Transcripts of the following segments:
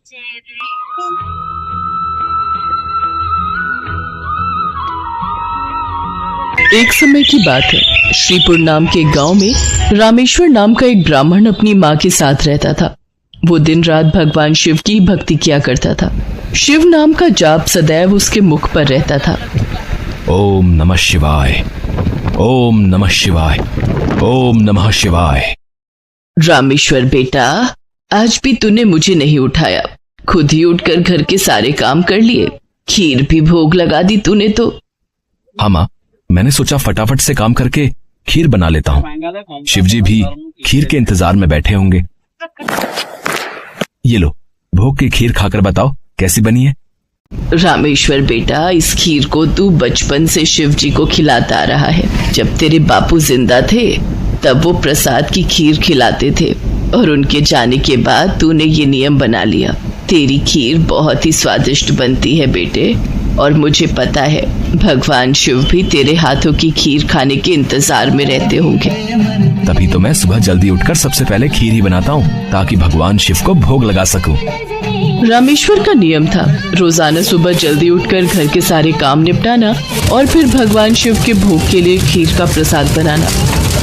एक समय की बात है। श्रीपुर नाम के गांव में रामेश्वर नाम का एक ब्राह्मण अपनी माँ के साथ रहता था। वो दिन रात भगवान शिव की भक्ति किया करता था। शिव नाम का जाप सदैव उसके मुख पर रहता था। ओम नमः शिवाय, ओम नमः शिवाय, ओम नमः शिवाय। रामेश्वर बेटा, आज भी तूने मुझे नहीं उठाया। खुद ही उठकर घर के सारे काम कर लिए, खीर भी भोग लगा दी तूने तो। हाँ माँ, मैंने सोचा फटाफट से काम करके खीर बना लेता हूँ। शिवजी भी खीर के इंतजार में बैठे होंगे। ये लो, भोग की खीर खाकर बताओ कैसी बनी है। रामेश्वर बेटा, इस खीर को तू बचपन से शिव जी को खिलाता आ रहा है। जब तेरे बापू जिंदा थे तब वो प्रसाद की खीर खिलाते थे और उनके जाने के बाद तूने ये नियम बना लिया। तेरी खीर बहुत ही स्वादिष्ट बनती है बेटे, और मुझे पता है भगवान शिव भी तेरे हाथों की खीर खाने के इंतजार में रहते होंगे। तभी तो मैं सुबह जल्दी उठकर सबसे पहले खीर ही बनाता हूँ ताकि भगवान शिव को भोग लगा सकूं। रामेश्वर का नियम था रोजाना सुबह जल्दी उठकर घर के सारे काम निपटाना और फिर भगवान शिव के भोग के लिए खीर का प्रसाद बनाना।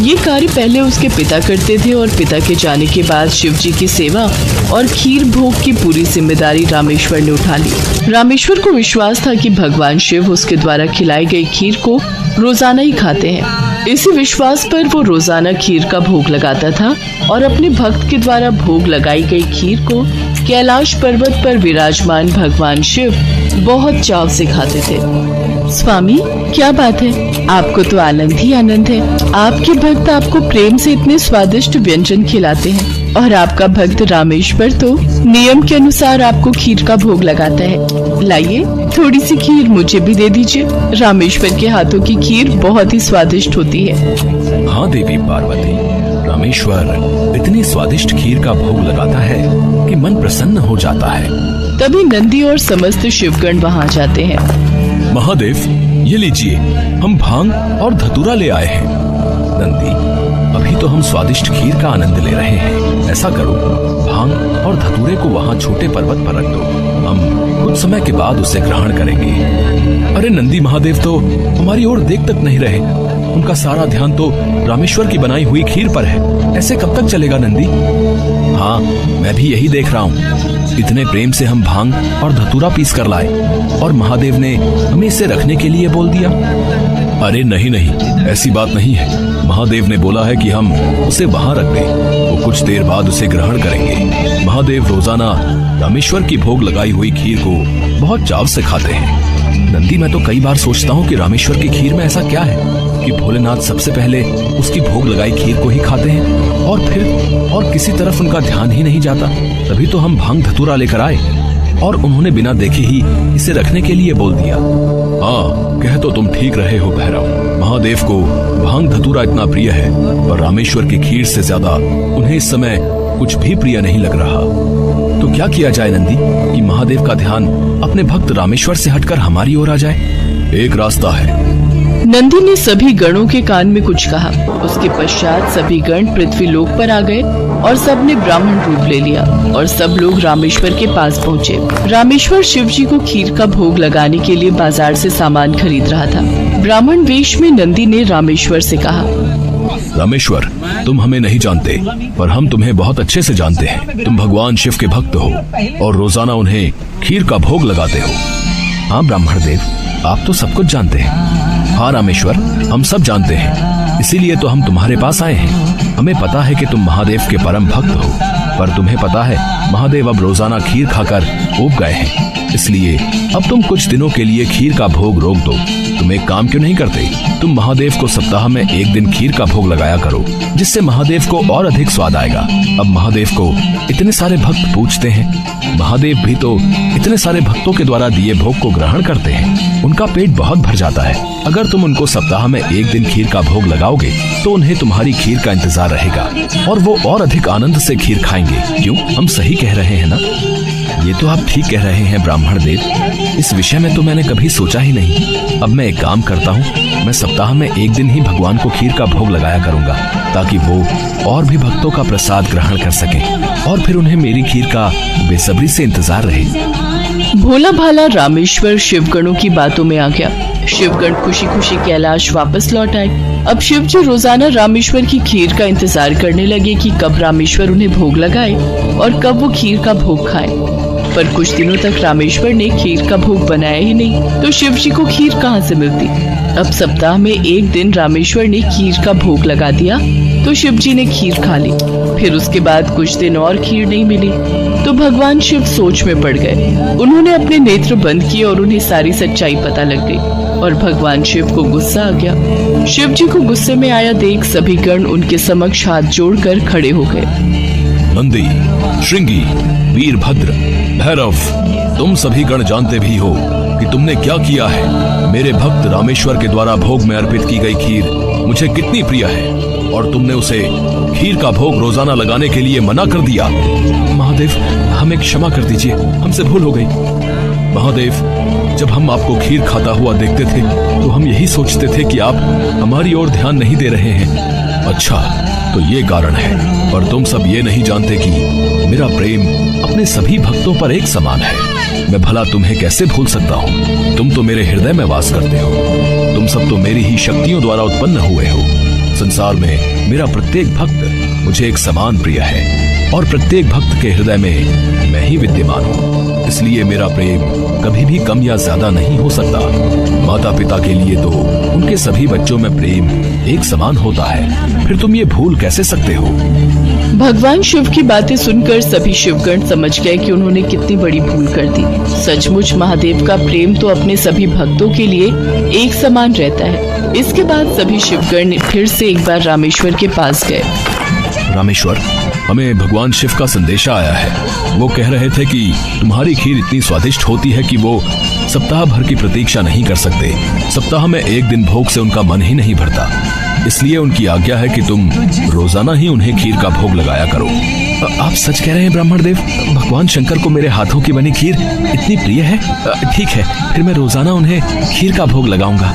ये कार्य पहले उसके पिता करते थे और पिता के जाने के बाद शिव जी की सेवा और खीर भोग की पूरी जिम्मेदारी रामेश्वर ने उठा ली। रामेश्वर को विश्वास था कि भगवान शिव उसके द्वारा खिलाई गई खीर को रोजाना ही खाते हैं। इसी विश्वास पर वो रोजाना खीर का भोग लगाता था और अपने भक्त के द्वारा भोग लगाई गई खीर को कैलाश पर्वत पर विराजमान भगवान शिव बहुत चाव से खाते थे। स्वामी, क्या बात है, आपको तो आनंद ही आनंद है। आपके भक्त आपको प्रेम से इतने स्वादिष्ट व्यंजन खिलाते हैं और आपका भक्त रामेश्वर तो नियम के अनुसार आपको खीर का भोग लगाता है। लाइए, थोड़ी सी खीर मुझे भी दे दीजिए। रामेश्वर के हाथों की खीर बहुत ही स्वादिष्ट होती है। हाँ देवी पार्वती, रामेश्वर इतनी स्वादिष्ट खीर का भोग लगाता है कि मन प्रसन्न हो जाता है। तभी नंदी और समस्त शिवगण वहाँ जाते हैं। महादेव, ये लीजिए, हम भांग और धतूरा ले आए हैं। नंदी, अभी तो हम स्वादिष्ट खीर का आनंद ले रहे हैं। ऐसा करो, भांग और धतूरे को वहाँ छोटे पर्वत पर रख दो। हम कुछ समय के बाद उसे ग्रहण करेंगे। अरे नंदी महादेव तो हमारी ओर देख तक नहीं रहे। उनका सारा ध्यान तो रामेश्वर की बनाई हुई खीर पर है। ऐसे कब तक चलेगा नंदी? हाँ, मैं भी यही देख रहा हूँ। इतने प्रेम से हम भांग और धतूरा पीस कर लाए और महादेव ने हमें इसे रखने के लिए बोल दिया। अरे नहीं नहीं, ऐसी बात नहीं है। महादेव ने बोला है कि हम उसे वहाँ रख दें। वो कुछ देर बाद उसे ग्रहण करेंगे। महादेव रोजाना रामेश्वर की भोग लगाई हुई खीर को बहुत चाव से खाते हैं। नंदी, मैं तो कई बार सोचता हूँ कि रामेश्वर की खीर में ऐसा क्या है कि भोलेनाथ सबसे पहले उसकी भोग लगाई खीर को ही खाते हैं और फिर और किसी तरफ उनका ध्यान ही नहीं जाता। तभी तो हम भांग धतूरा लेकर आए और उन्होंने बिना देखे ही इसे रखने के लिए बोल दिया। हाँ, कह तो तुम ठीक रहे हो भैरव। महादेव को भांग धतूरा इतना प्रिय है और रामेश्वर की खीर से ज्यादा उन्हें इस समय कुछ भी प्रिय नहीं लग रहा। तो क्या किया जाए नंदी कि महादेव का ध्यान अपने भक्त रामेश्वर से हटकर हमारी ओर आ जाए? एक रास्ता है। नंदी ने सभी गणों के कान में कुछ कहा। उसके पश्चात सभी गण पृथ्वी लोक पर आ गए और सब ने ब्राह्मण रूप ले लिया और सब लोग रामेश्वर के पास पहुँचे। रामेश्वर शिव जी को खीर का भोग लगाने के लिए बाजार से सामान खरीद रहा था। ब्राह्मण वेश में नंदी ने रामेश्वर से कहा, रामेश्वर, तुम हमें नहीं जानते पर हम तुम्हें बहुत अच्छे से जानते हैं। तुम भगवान शिव के भक्त हो और रोजाना उन्हें खीर का भोग लगाते हो। हाँ ब्राह्मण देव, आप तो सब कुछ जानते हैं। हाँ रामेश्वर, हम सब जानते हैं, इसीलिए तो हम तुम्हारे पास आए हैं। हमें पता है कि तुम महादेव के परम भक्त हो, पर तुम्हें पता है महादेव अब रोजाना खीर खाकर ऊब गए हैं। इसलिए अब तुम कुछ दिनों के लिए खीर का भोग रोक दो। तुम एक काम क्यों नहीं करते? तुम महादेव को सप्ताह में एक दिन खीर का भोग लगाया करो, जिससे महादेव को और अधिक स्वाद आएगा। अब महादेव को इतने सारे भक्त पूजते हैं। महादेव भी तो इतने सारे भक्तों के द्वारा दिए भोग को ग्रहण करते हैं। उनका पेट बहुत भर जाता है। अगर तुम उनको सप्ताह में एक दिन खीर का भोग लगाओगे तो उन्हें तुम्हारी खीर का इंतजार रहेगा और वो और अधिक आनंद से खीर खाएंगे। क्यों, हम सही कह रहे हैं ना? ये तो आप ठीक कह रहे हैं ब्राह्मण देव, इस विषय में तो मैंने कभी सोचा ही नहीं। अब मैं एक काम करता हूँ, मैं सप्ताह में एक दिन ही भगवान को खीर का भोग लगाया करूंगा, ताकि वो और भी भक्तों का प्रसाद ग्रहण कर सकें और फिर उन्हें मेरी खीर का बेसब्री से इंतजार रहे। भोला भाला रामेश्वर शिवगणों की बातों में आ गया। शिवगण खुशी खुशी कैलाश वापस लौट आए। अब शिव जी रोजाना रामेश्वर की खीर का इंतजार करने लगे कि कब रामेश्वर उन्हें भोग लगाए और कब वो खीर का भोग खाए। पर कुछ दिनों तक रामेश्वर ने खीर का भोग बनाया ही नहीं, तो शिव जी को खीर कहाँ से मिलती। अब सप्ताह में एक दिन रामेश्वर ने खीर का भोग लगा दिया, तो शिव जी ने खीर खा ली। फिर उसके बाद कुछ दिन और खीर नहीं मिली, तो भगवान शिव सोच में पड़ गए। उन्होंने अपने नेत्र बंद किए और उन्हें सारी सच्चाई पता लग गई और भगवान शिव को गुस्सा आ गया। शिव जी को गुस्से में आया देख सभी गण उनके समक्ष हाथ जोड़कर खड़े हो गए। नंदी, श्रृंगी, वीरभद्र, भैरव, तुम सभी गण जानते भी हो कि तुमने क्या किया है। मेरे भक्त रामेश्वर के द्वारा भोग में अर्पित की गई खीर मुझे कितनी प्रिय है, और तुमने उसे खीर का भोग रोजाना लगाने के लिए मना कर दिया। महादेव, हमें क्षमा कर दीजिए, हमसे भूल हो गई। महादेव, जब हम आपको खीर खाता हुआ देखते थे तो हम यही सोचते थे कि आप हमारी ओर ध्यान नहीं दे रहे हैं। अच्छा, तो ये कारण है, पर तुम सब ये नहीं जानते कि मेरा प्रेम अपने सभी भक्तों पर एक समान है। मैं भला तुम्हें कैसे भूल सकता हूँ? तुम तो मेरे हृदय में वास करते हो। तुम सब तो मेरी ही शक्तियों द्वारा उत्पन्न हुए हो। संसार में मेरा प्रत्येक भक्त मुझे एक समान प्रिय है और प्रत्येक भक्त के हृदय में मैं ही विद्यमान हूँ। इसलिए मेरा प्रेम कभी भी कम या ज्यादा नहीं हो सकता। माता पिता के लिए तो उनके सभी बच्चों में प्रेम एक समान होता है, फिर तुम ये भूल कैसे सकते हो? भगवान शिव की बातें सुनकर सभी शिवगण समझ गए कि उन्होंने कितनी बड़ी भूल कर दी। सचमुच महादेव का प्रेम तो अपने सभी भक्तों के लिए एक समान रहता है। इसके बाद सभी शिवगण फिर से एक बार रामेश्वर के पास गए। रामेश्वर, हमें भगवान शिव का संदेशा आया है। वो कह रहे थे कि तुम्हारी खीर इतनी स्वादिष्ट होती है कि वो सप्ताह भर की प्रतीक्षा नहीं कर सकते। सप्ताह में एक दिन भोग से उनका मन ही नहीं भरता, इसलिए उनकी आज्ञा है कि तुम रोजाना ही उन्हें खीर का भोग लगाया करो। आप सच कह रहे हैं ब्राह्मण देव? भगवान शंकर को मेरे हाथों की बनी खीर इतनी प्रिय है? ठीक है, फिर मैं रोजाना उन्हें खीर का भोग लगाऊंगा।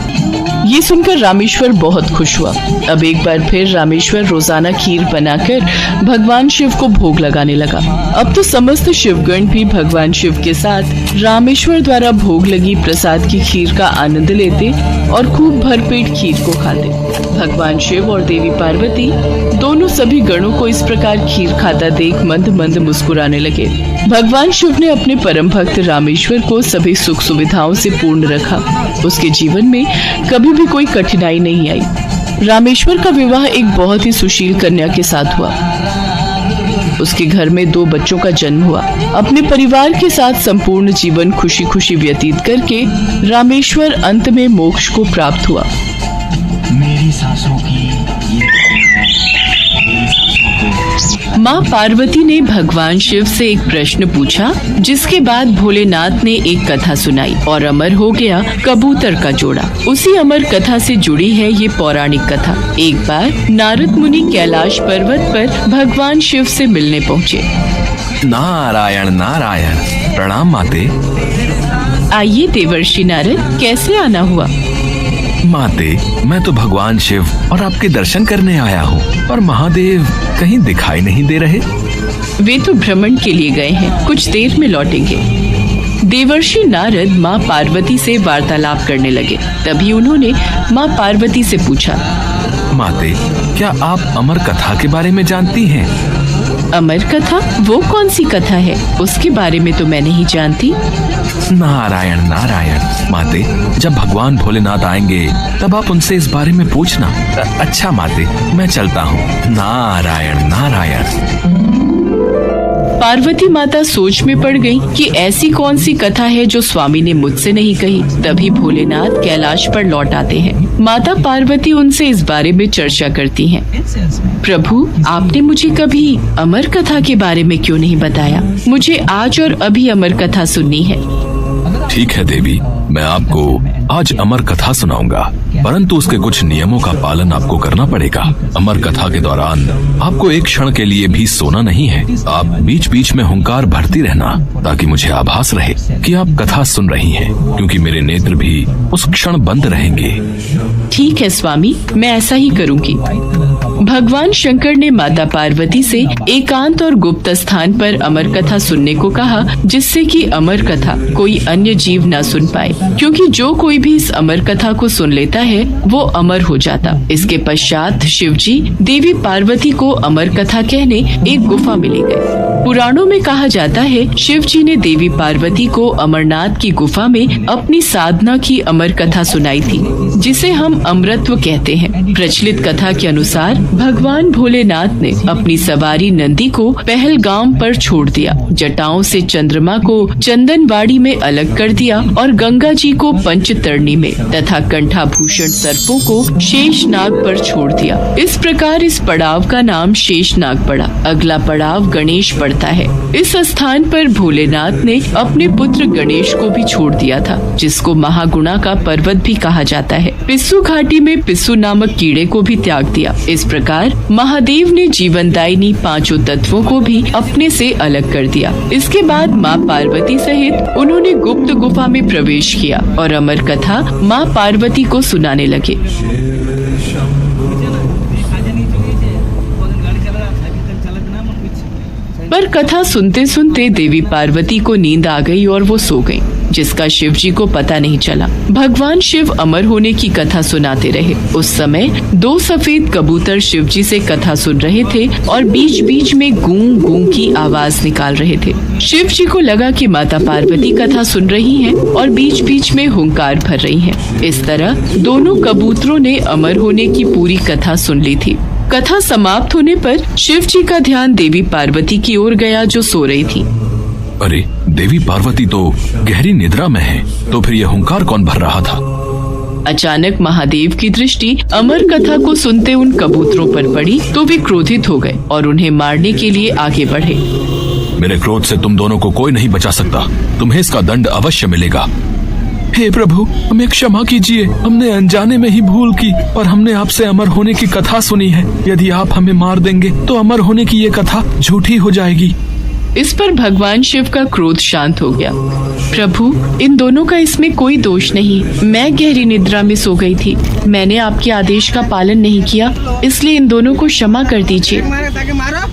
ये सुनकर रामेश्वर बहुत खुश हुआ। अब एक बार फिर रामेश्वर रोजाना खीर बनाकर भगवान शिव को भोग लगाने लगा। अब तो समस्त शिवगण भी भगवान शिव के साथ रामेश्वर द्वारा भोग लगी प्रसाद की खीर का आनंद लेते और खूब भरपेट खीर को खाते। भगवान शिव और देवी पार्वती दोनों सभी गणों को इस प्रकार खीर खाता देख मंद मंद मुस्कुराने लगे। भगवान शिव ने अपने परम भक्त रामेश्वर को सभी सुख सुविधाओं से पूर्ण रखा। उसके जीवन में कभी भी कोई कठिनाई नहीं आई। रामेश्वर का विवाह एक बहुत ही सुशील कन्या के साथ हुआ। उसके घर में 2 बच्चों का जन्म हुआ। अपने परिवार के साथ संपूर्ण जीवन खुशी खुशी व्यतीत करके रामेश्वर अंत में मोक्ष को प्राप्त हुआ। मेरी सांसों की माँ पार्वती ने भगवान शिव से एक प्रश्न पूछा, जिसके बाद भोलेनाथ ने एक कथा सुनाई और अमर हो गया कबूतर का जोड़ा। उसी अमर कथा से जुड़ी है ये पौराणिक कथा। एक बार नारद मुनि कैलाश पर्वत पर भगवान शिव से मिलने पहुँचे। नारायण नारायण, प्रणाम माते। आइए देवर्षि नारद, कैसे आना हुआ? माते, मैं तो भगवान शिव और आपके दर्शन करने आया हूँ, और महादेव कहीं दिखाई नहीं दे रहे। वे तो भ्रमण के लिए गए हैं, कुछ देर में लौटेंगे। देवर्षि नारद माँ पार्वती से वार्तालाप करने लगे। तभी उन्होंने माँ पार्वती से पूछा, माते, क्या आप अमर कथा के बारे में जानती हैं? अमर कथा? वो कौन सी कथा है? उसके बारे में तो मैं नहीं जानती। नारायण नारायण माते, जब भगवान भोलेनाथ आएंगे तब आप उनसे इस बारे में पूछना। अच्छा माते, मैं चलता हूँ। नारायण नारायण। पार्वती माता सोच में पड़ गई कि ऐसी कौन सी कथा है जो स्वामी ने मुझसे नहीं कही। तभी भोलेनाथ कैलाश पर लौट आते हैं। माता पार्वती उनसे इस बारे में चर्चा करती हैं। प्रभु, आपने मुझे कभी अमर कथा के बारे में क्यों नहीं बताया? मुझे आज और अभी अमर कथा सुननी है। ठीक है देवी, मैं आपको आज अमर कथा सुनाऊंगा, परंतु उसके कुछ नियमों का पालन आपको करना पड़ेगा। अमर कथा के दौरान आपको एक क्षण के लिए भी सोना नहीं है। आप बीच बीच में हुंकार भरती रहना ताकि मुझे आभास रहे कि आप कथा सुन रही हैं, क्योंकि मेरे नेत्र भी उस क्षण बंद रहेंगे। ठीक है स्वामी, मैं ऐसा ही करूंगी। भगवान शंकर ने माता पार्वती से एकांत और गुप्त स्थान पर अमर कथा सुनने को कहा, जिससे कि अमर कथा कोई अन्य जीव न सुन पाए, क्योंकि जो कोई भी इस अमर कथा को सुन लेता है वो अमर हो जाता। इसके पश्चात शिवजी देवी पार्वती को अमर कथा कहने एक गुफा में ले गए। पुराणों में कहा जाता है शिवजी ने देवी पार्वती को अमरनाथ की गुफा में अपनी साधना की अमर कथा सुनाई थी, जिसे हम अमृतत्व कहते हैं। प्रचलित कथा के अनुसार भगवान भोलेनाथ ने अपनी सवारी नंदी को पहलगाम पर छोड़ दिया, जटाओं से चंद्रमा को चंदनवाड़ी में अलग कर दिया और गंगा जी को पंचतरणी में तथा कंठाभूषण सर्पों को शेषनाग पर छोड़ दिया। इस प्रकार इस पड़ाव का नाम शेषनाग पड़ा। अगला पड़ाव गणेश पड़ता है। इस स्थान पर भोलेनाथ ने अपने पुत्र गणेश को भी छोड़ दिया था, जिसको महागुणा का पर्वत भी कहा जाता है। पिस्सू घाटी में पिस्सू नामक कीड़े को भी त्याग दिया। इस प्रकार महादेव ने जीवनदायिनी पांचों तत्वों को भी अपने से अलग कर दिया। इसके बाद माँ पार्वती सहित उन्होंने गुप्त गुफा में प्रवेश किया और अमर कथा माँ पार्वती को सुनाने लगे। पर कथा सुनते सुनते देवी पार्वती को नींद आ गई और वो सो गईं, जिसका शिवजी को पता नहीं चला। भगवान शिव अमर होने की कथा सुनाते रहे। उस समय 2 सफेद कबूतर शिवजी से कथा सुन रहे थे और बीच बीच में गूं गूं की आवाज निकाल रहे थे। शिवजी को लगा कि माता पार्वती कथा सुन रही हैं और बीच बीच में हुंकार भर रही हैं। इस तरह दोनों कबूतरों ने अमर होने की पूरी कथा सुन ली थी। कथा समाप्त होने पर शिवजी का ध्यान देवी पार्वती की ओर गया, जो सो रही थी। अरे, देवी पार्वती तो गहरी निद्रा में है, तो फिर यह हुंकार कौन भर रहा था? अचानक महादेव की दृष्टि अमर कथा को सुनते उन कबूतरों पर पड़ी, तो वे क्रोधित हो गए और उन्हें मारने के लिए आगे बढ़े। मेरे क्रोध से तुम दोनों को कोई नहीं बचा सकता। तुम्हें इसका दंड अवश्य मिलेगा। हे प्रभु, हमें क्षमा कीजिए। हमने अनजाने में ही भूल की और हमने आपसे अमर होने की कथा सुनी है। यदि आप हमें मार देंगे तो अमर होने की ये कथा झूठी हो जाएगी। इस पर भगवान शिव का क्रोध शांत हो गया। प्रभु, इन दोनों का इसमें कोई दोष नहीं। मैं गहरी निद्रा में सो गई थी। मैंने आपके आदेश का पालन नहीं किया, इसलिए इन दोनों को क्षमा कर दीजिए।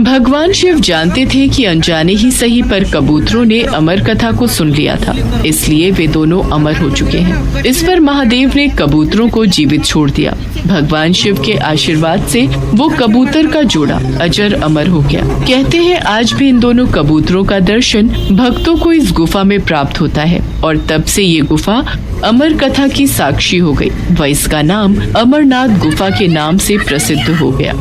भगवान शिव जानते थे कि अनजाने ही सही पर कबूतरों ने अमर कथा को सुन लिया था, इसलिए वे दोनों अमर हो चुके हैं। इस पर महादेव ने कबूतरों को जीवित छोड़ दिया। भगवान शिव के आशीर्वाद से वो कबूतर का जोड़ा अजर अमर हो गया। कहते हैं आज भी इन दोनों कबूतरों का दर्शन भक्तों को इस गुफा में प्राप्त होता है और तब से ये गुफा अमर कथा की साक्षी हो गई व इसका नाम अमरनाथ गुफा के नाम से प्रसिद्ध हो गया।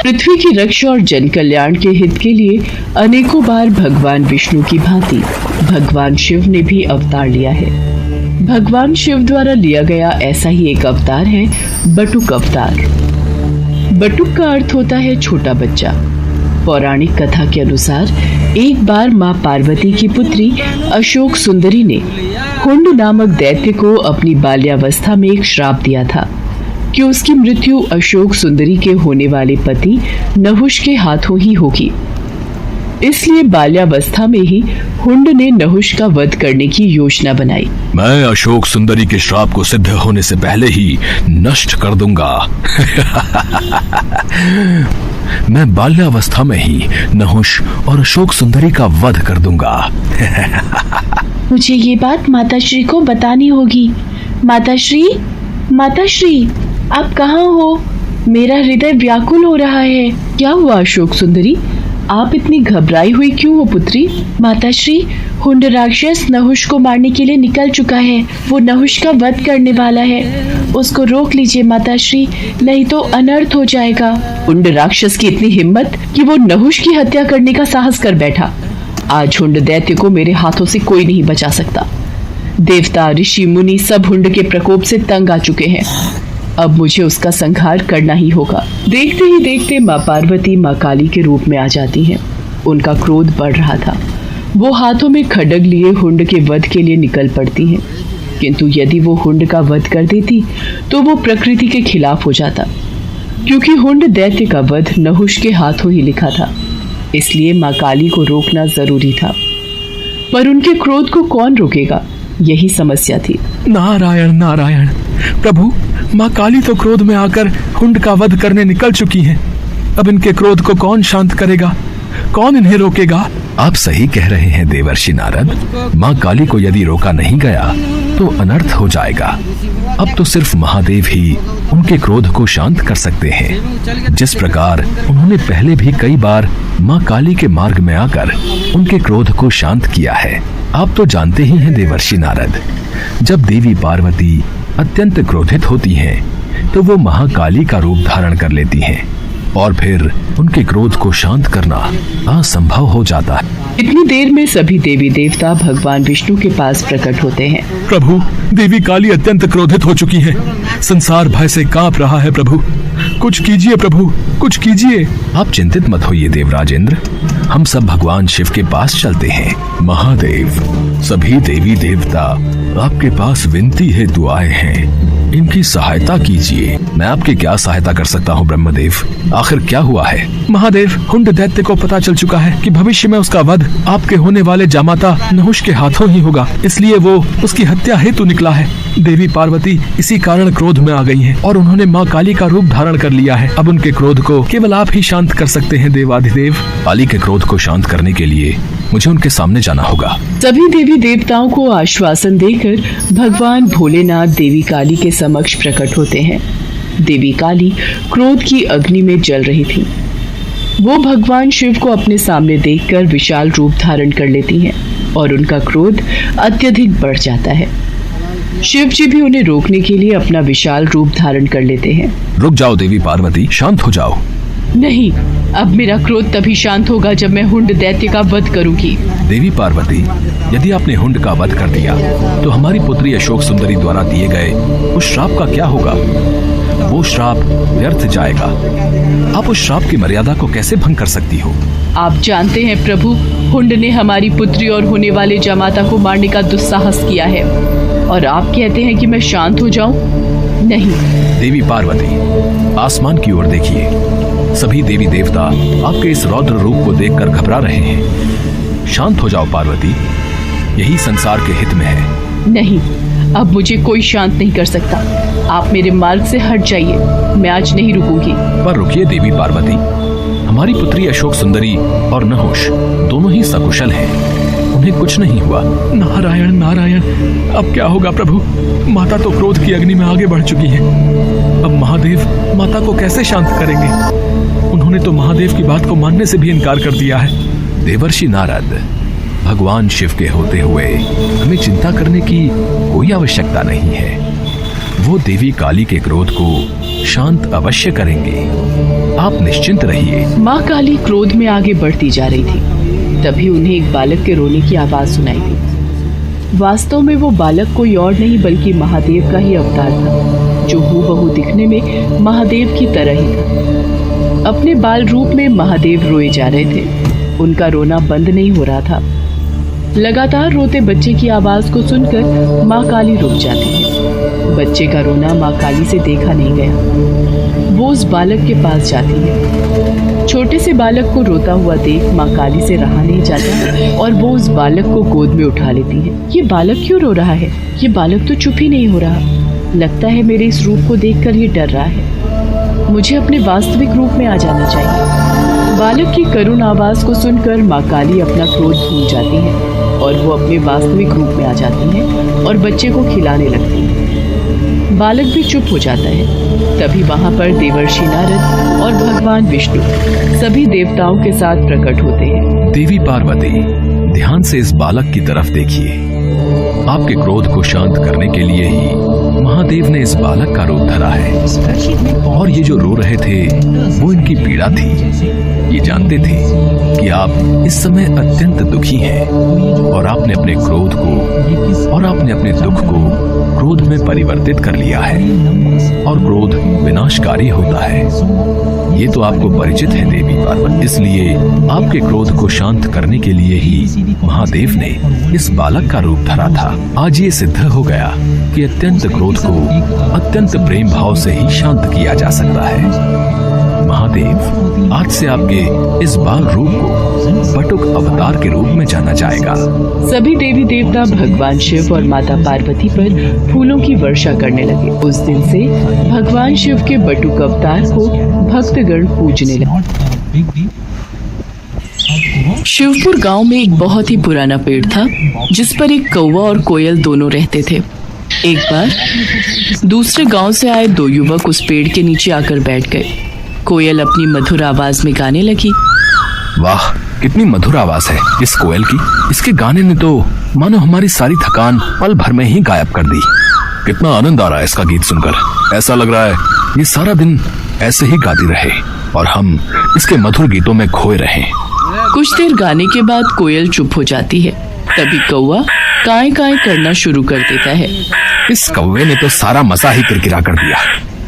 पृथ्वी की रक्षा और जन कल्याण के हित के लिए अनेकों बार भगवान विष्णु की भांति भगवान शिव ने भी अवतार लिया है। भगवान शिव द्वारा लिया गया ऐसा ही एक अवतार है बटुक अवतार। बटुक का अर्थ होता है छोटा बच्चा। पौराणिक कथा के अनुसार एक बार माँ पार्वती की पुत्री अशोक सुंदरी ने हुंड नामक दैत्य को अपनी बाल्यावस्था में एक श्राप दिया था कि उसकी मृत्यु अशोक सुंदरी के होने वाले पति नहुष के हाथों ही होगी। इसलिए बाल्यावस्था में ही हुंड ने नहुष का वध करने की योजना बनाई। मैं अशोक सुंदरी के श्राप को सिद्ध होने से पहले ही नष्ट कर दूंगा। मैं बाल्यावस्था में ही नहुष और अशोक सुंदरी का वध कर दूंगा। मुझे ये बात माताश्री को बतानी होगी। माताश्री, माताश्री, आप कहाँ हो? मेरा हृदय व्याकुल हो रहा है। क्या हुआ अशोक सुंदरी? आप इतनी घबराई हुई क्यों हो पुत्री? माताश्री, हुंड राक्षस नहुष को मारने के लिए निकल चुका है। वो नहुष का वध करने वाला है। उसको रोक लीजिए माताश्री, नहीं तो अनर्थ हो जाएगा। हुंड राक्षस की इतनी हिम्मत कि वो नहुष की हत्या करने का साहस कर बैठा। आज हुंड दैत्य को मेरे हाथों से कोई नहीं बचा सकता। देवता, ऋषि, मुनि सब हुंड के प्रकोप से तंग आ चुके हैं। अब मुझे उसका संहार करना ही होगा। देखते ही देखते माँ पार्वती माँ काली के रूप में आ जाती हैं। उनका क्रोध बढ़ रहा था। वो हाथों में खड्ग लिए हुंड के वध के लिए निकल पड़ती हैं, किंतु यदि वो हुंड का वध कर देती तो वो प्रकृति के खिलाफ हो जाता, क्योंकि हुंड दैत्य का वध नहुष के हाथों ही लिखा था। इसलिए माँ काली को रोकना जरूरी था, पर उनके क्रोध को कौन रोकेगा, यही समस्या थी। नारायण नारायण प्रभु, माँ काली तो क्रोध में आकर हुंड का वध करने निकल चुकी हैं। अब इनके क्रोध को कौन शांत करेगा, कौन इन्हें रोकेगा? आप सही कह रहे हैं देवर्षि नारद। माँ काली को यदि रोका नहीं गया तो अनर्थ हो जाएगा। अब तो सिर्फ महादेव ही उनके क्रोध को शांत कर सकते हैं। जिस प्रकार उन्होंने पहले भी कई बार माँ काली के मार्ग में आकर उनके क्रोध को शांत किया है। आप तो जानते ही हैं देवर्षि नारद, जब देवी पार्वती अत्यंत क्रोधित होती हैं तो वो महाकाली का रूप धारण कर लेती हैं और फिर उनके क्रोध को शांत करना असंभव हो जाता है। इतनी देर में सभी देवी देवता भगवान विष्णु के पास प्रकट होते हैं। प्रभु, देवी काली अत्यंत क्रोधित हो चुकी है। संसार भय से कांप रहा है। प्रभु, कुछ कीजिए। प्रभु, कुछ कीजिए। आप चिंतित मत होइए देवराजेंद्र, हम सब भगवान शिव के पास चलते हैं। महादेव, सभी देवी देवता आपके पास विनती है, दुआएं हैं, इनकी सहायता कीजिए। मैं आपकी क्या सहायता कर सकता हूँ ब्रह्मदेव? आखिर क्या हुआ है? महादेव, हुंड दैत्य को पता चल चुका है कि भविष्य में उसका वध आपके होने वाले जामाता नहुष के हाथों ही होगा, इसलिए वो उसकी हत्या हेतु निकला है। देवी पार्वती इसी कारण क्रोध में आ गई हैं और उन्होंने माँ काली का रूप धारण कर लिया है। अब उनके क्रोध को केवल आप ही शांत कर सकते हैं देवाधिदेव। काली के क्रोध को शांत करने के लिए मुझे उनके सामने जाना होगा। सभी देवी देवताओं को आश्वासन देकर भगवान भोलेनाथ देवी काली के समक्ष प्रकट होते हैं। देवी काली क्रोध की अग्नि में जल रही थी। वो भगवान शिव को अपने सामने देखकर विशाल रूप धारण कर लेती हैं और उनका क्रोध अत्यधिक बढ़ जाता है। शिव जी भी उन्हें रोकने के लिए अपना विशाल रूप धारण कर लेते हैं। रुक जाओ देवी पार्वती, शांत हो जाओ। नहीं, अब मेरा क्रोध तभी शांत होगा जब मैं हुंड दैत्य का वध करूंगी। देवी पार्वती, यदि आपने हुंड का वध कर दिया तो हमारी पुत्री अशोक सुंदरी द्वारा दिए गए उस श्राप का क्या होगा? वो श्राप व्यर्थ जाएगा। आप उस श्राप की मर्यादा को कैसे भंग कर सकती हो? आप जानते हैं प्रभु, हुंड ने हमारी पुत्री और होने वाले जामाता को मारने का दुस्साहस किया है और आप कहते हैं कि मैं शांत हो जाऊं? नहीं। देवी पार्वती, आसमान की ओर देखिए। सभी देवी देवता आपके इस रौद्र रूप को देखकर घबरा रहे हैं। शांत हो जाओ पार्वती, यही संसार के हित में है। नहीं, अब मुझे कोई शांत नहीं कर सकता। आप मेरे मार्ग से हट जाइए, मैं आज नहीं रुकूंगी। पर रुकिए देवी पार्वती, हमारी पुत्री अशोक सुंदरी और नहुष दोनों ही सकुशल हैं, उन्हें कुछ नहीं हुआ। नारायण नारायण, अब क्या होगा प्रभु? माता तो क्रोध की अग्नि में आगे बढ़ चुकी है। अब महादेव माता को कैसे शांत करेंगे? उन्होंने तो महादेव की बात को मानने से भी इनकार कर दिया है। देवर्षि नारद, भगवान शिव के होते हुए हमें चिंता करने की कोई आवश्यकता नहीं है। वो देवी काली के क्रोध को शांत अवश्य करेंगे, आप निश्चिंत रहिए। माँ काली क्रोध में आगे बढ़ती जा रही थी। तभी उन्हें एक बालक के रोने की आवाज सुनाई दी। वास्तव में वो बालक कोई और नहीं बल्कि महादेव का ही अवतार था, जो हूबहू दिखने में महादेव की तरह ही था। अपने बाल रूप में महादेव रोए जा रहे थे। उनका रोना बंद नहीं हो रहा था। लगातार रोते बच्चे की आवाज को सुनकर माँ काली रुक जाती है। बच्चे का रोना माँ काली से देखा नहीं गया। वो उस बालक के पास जाती है। छोटे से बालक को रोता हुआ देख माँ काली से रहा नहीं जाता और वो उस बालक को गोद में उठा लेती है। ये बालक क्यों रो रहा है? ये बालक तो चुप ही नहीं हो रहा। लगता है मेरे इस रूप को देखकर ये डर रहा है। मुझे अपने वास्तविक रूप में आ जाना चाहिए। बालक की करुण आवाज को सुनकर माँ काली अपना क्रोध भूल जाती है और वो अपने वास्तविक रूप में आ जाती है और बच्चे को खिलाने लगती है। बालक भी चुप हो जाता है। तभी वहां पर देवर्षि नारद और भगवान विष्णु सभी देवताओं के साथ प्रकट होते हैं। देवी पार्वती, ध्यान से इस बालक की तरफ देखिए। आपके क्रोध को शांत करने के लिए ही महादेव ने इस बालक का रूप धरा है। और ये जो रो रहे थे वो इनकी पीड़ा थी। ये जानते थे कि आप इस समय अत्यंत दुखी हैं और आपने अपने क्रोध को और आपने अपने दुख को क्रोध में परिवर्तित कर लिया है और क्रोध विनाशकारी होता है। ये तो आपको परिचित है देवी पार्वती। इसलिए आपके क्रोध को शांत करने के लिए ही महादेव ने इस बालक का रूप धरा था। आज ये सिद्ध हो गया कि अत्यंत क्रोध को अत्यंत प्रेम भाव से ही शांत किया जा सकता है। महादेव आज से आपके इस बाल रूप को बटुक अवतार के रूप में जाना जाएगा। सभी देवी देवता भगवान शिव और माता पार्वती पर फूलों की वर्षा करने लगे। उस दिन से भगवान शिव के बटुक अवतार को भक्तगण पूजने लगे। शिवपुर गांव में एक बहुत ही पुराना पेड़ था जिस पर एक कौवा और कोयल दोनों रहते थे। एक बार दूसरे गांव से आए दो युवक उस पेड़ के नीचे आकर बैठ गए। कोयल अपनी मधुर आवाज में गाने लगी। वाह, कितनी मधुर आवाज है इस कोयल की। इसके गाने ने तो मानो हमारी सारी थकान पल भर में ही गायब कर दी। कितना आनंद आ रहा है इसका गीत सुनकर। ऐसा लग रहा है ये सारा दिन ऐसे ही गाती रहे और हम इसके मधुर गीतों में खोए रहें। कुछ देर गाने के बाद कोयल चुप हो जाती है। तभी कौवा काए काए करना शुरू कर देता है। इस कौवे ने तो सारा मजा ही किरकिरा कर दिया।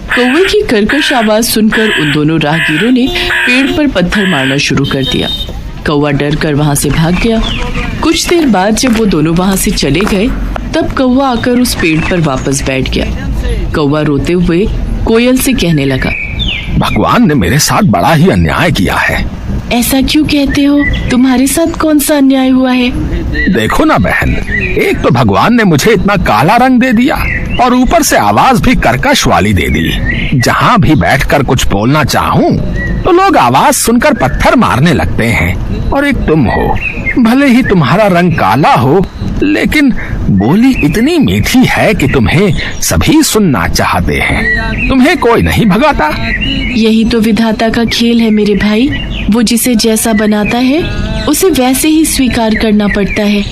कौवे की कर्कश आवाज सुनकर उन दोनों राहगीरों ने पेड़ पर पत्थर मारना शुरू कर दिया। कौवा डर कर वहां से भाग गया। कुछ देर बाद जब वो दोनों वहां से चले गए तब कौवा आकर उस पेड़ पर वापस बैठ गया। कौवा रोते हुए कोयल से कहने लगा, भगवान ने मेरे साथ बड़ा ही अन्याय किया है। ऐसा क्यों कहते हो? तुम्हारे साथ कौन सा अन्याय हुआ है? देखो ना बहन, एक तो भगवान ने मुझे इतना काला रंग दे दिया और ऊपर से आवाज भी कर्कश वाली दे दी। जहाँ भी बैठकर कुछ बोलना चाहूँ तो लोग आवाज सुनकर पत्थर मारने लगते हैं। और एक तुम हो, भले ही तुम्हारा रंग काला हो लेकिन बोली इतनी मीठी है कि तुम्हें सभी सुनना चाहते हैं। तुम्हें कोई नहीं भगाता। यही तो विधाता का खेल है मेरे भाई। वो जिसे जैसा बनाता है उसे वैसे ही स्वीकार करना पड़ता है।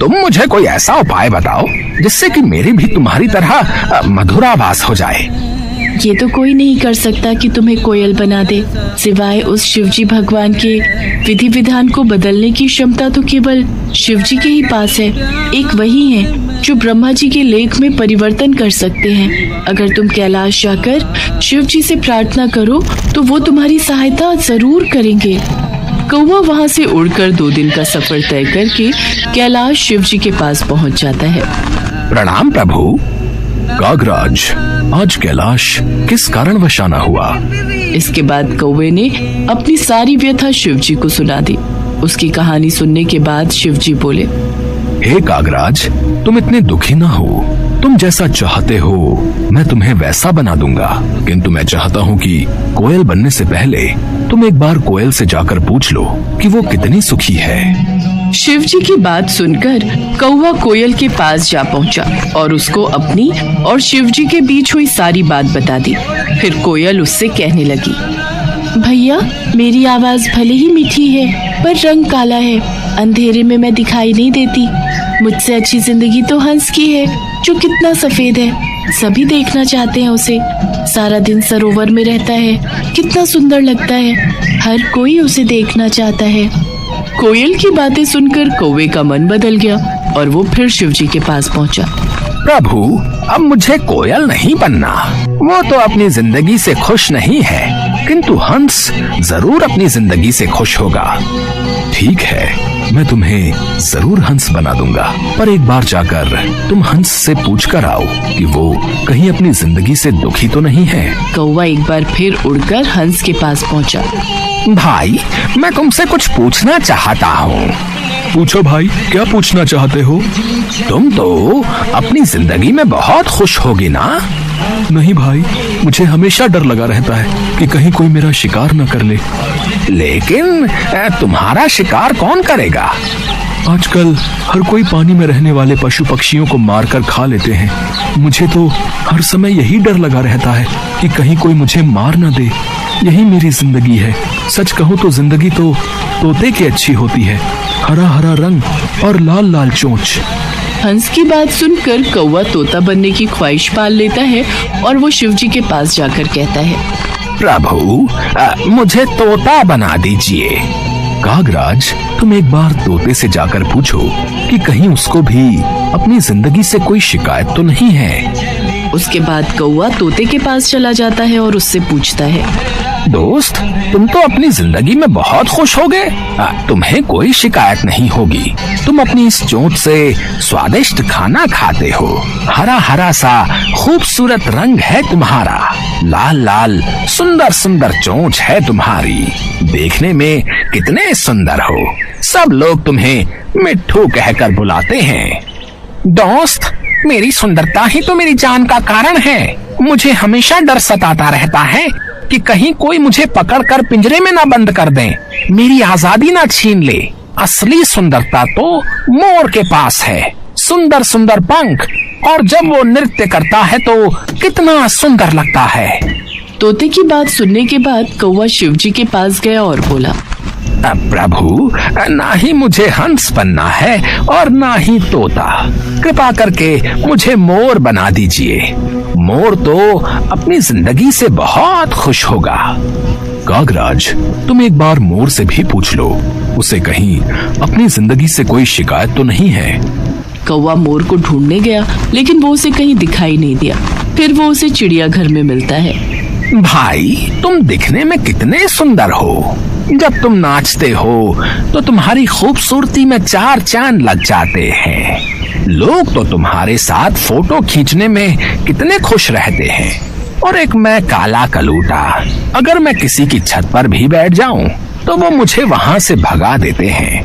तुम मुझे कोई ऐसा उपाय बताओ जिससे कि मेरी भी तुम्हारी तरह मधुर आवाज हो जाए। ये तो कोई नहीं कर सकता कि तुम्हें कोयल बना दे, सिवाय उस शिवजी भगवान के। विधि विधान को बदलने की क्षमता तो केवल शिवजी के ही पास है। एक वही है जो ब्रह्मा जी के लेख में परिवर्तन कर सकते हैं। अगर तुम कैलाश जाकर शिवजी से प्रार्थना करो तो वो तुम्हारी सहायता जरूर करेंगे। कौवा वहाँ से उड़कर 2 दिन का सफर तय करके कैलाश शिवजी के पास पहुँच जाता है। प्रणाम प्रभु। कागराज, आज कैलाश किस कारणवश आना हुआ? इसके बाद कौवे ने अपनी सारी व्यथा शिवजी को सुना दी। उसकी कहानी सुनने के बाद शिवजी बोले, हे कागराज, तुम इतने दुखी ना हो। तुम जैसा चाहते हो मैं तुम्हें वैसा बना दूंगा, किंतु मैं चाहता हूँ कि कोयल बनने से पहले तुम एक बार कोयल से जाकर पूछ लो कि वो कितनी सुखी है। शिवजी की बात सुनकर कौवा कोयल के पास जा पहुंचा और उसको अपनी और शिवजी के बीच हुई सारी बात बता दी। फिर कोयल उससे कहने लगी, भैया, मेरी आवाज भले ही मीठी है पर रंग काला है। अंधेरे में मैं दिखाई नहीं देती। मुझसे अच्छी जिंदगी तो हंस की है जो कितना सफेद है। सभी देखना चाहते हैं उसे। सारा दिन सरोवर में रहता है, कितना सुंदर लगता है। हर कोई उसे देखना चाहता है। कोयल की बातें सुनकर कौवे का मन बदल गया और वो फिर शिवजी के पास पहुंचा। प्रभु, अब मुझे कोयल नहीं बनना। वो तो अपनी जिंदगी से खुश नहीं है, किंतु हंस जरूर अपनी जिंदगी से खुश होगा। ठीक है, मैं तुम्हें जरूर हंस बना दूंगा, पर एक बार जाकर तुम हंस से पूछ कर आओ कि वो कहीं अपनी जिंदगी से दुखी तो नहीं है। कौवा एक बार फिर उड़कर हंस के पास पहुंचा। भाई, मैं तुमसे कुछ पूछना चाहता हूँ। पूछो भाई, क्या पूछना चाहते हो? तुम तो अपनी जिंदगी में बहुत खुश होगी ना? नहीं भाई, मुझे हमेशा डर लगा रहता है कि कहीं कोई मेरा शिकार न कर ले। लेकिन तुम्हारा शिकार कौन करेगा? आजकल हर कोई पानी में रहने वाले पशु पक्षियों को मारकर खा लेते हैं। मुझे तो हर समय यही डर लगा रहता है कि कहीं कोई मुझे मार न दे। यही मेरी जिंदगी है। सच कहूँ तो जिंदगी तो तोते की अच्छी होती है। हरा हरा रंग और लाल लाल चोंच। हंस की बात सुनकर कौवा तोता बनने की ख्वाहिश पाल लेता है और वो शिव जी के पास जाकर कहता है, प्रभु मुझे तोता बना दीजिए। कागराज, तुम एक बार तोते से जाकर पूछो कि कहीं उसको भी अपनी जिंदगी से कोई शिकायत तो नहीं है। उसके बाद कौवा तोते के पास चला जाता है और उससे पूछता है, दोस्त, तुम तो अपनी जिंदगी में बहुत खुश हो गए, तुम्हें कोई शिकायत नहीं होगी। तुम अपनी इस चोंच से स्वादिष्ट खाना खाते हो, हरा हरा सा खूबसूरत रंग है तुम्हारा, लाल लाल सुंदर सुंदर चोंच है तुम्हारी, देखने में कितने सुंदर हो, सब लोग तुम्हें मिट्ठू कहकर बुलाते हैं। दोस्त, मेरी सुंदरता ही तो मेरी जान का कारण है। मुझे हमेशा डर सताता रहता है कि कहीं कोई मुझे पकड़कर पिंजरे में ना बंद कर दे, मेरी आजादी ना छीन ले। असली सुंदरता तो मोर के पास है, सुंदर सुंदर पंख, और जब वो नृत्य करता है तो कितना सुंदर लगता है। तोते की बात सुनने के बाद कौवा शिव जी के पास गया और बोला, प्रभु, ना ही मुझे हंस बनना है और ना ही तोता, कृपा करके मुझे मोर बना दीजिए। मोर तो अपनी जिंदगी से बहुत खुश होगा। कागराज, तुम एक बार मोर से भी पूछ लो, उसे कहीं अपनी जिंदगी से कोई शिकायत तो नहीं है। कौवा मोर को ढूंढने गया, लेकिन वो उसे कहीं दिखाई नहीं दिया। फिर वो उसे चिड़ियाघर में मिलता है। भाई, तुम दिखने में कितने सुंदर हो, जब तुम नाचते हो तो तुम्हारी खूबसूरती में चार चांद लग जाते हैं। लोग तो तुम्हारे साथ फोटो खींचने में कितने खुश रहते हैं, और एक मैं काला कलूटा, अगर मैं किसी की छत पर भी बैठ जाऊं तो वो मुझे वहां से भगा देते हैं।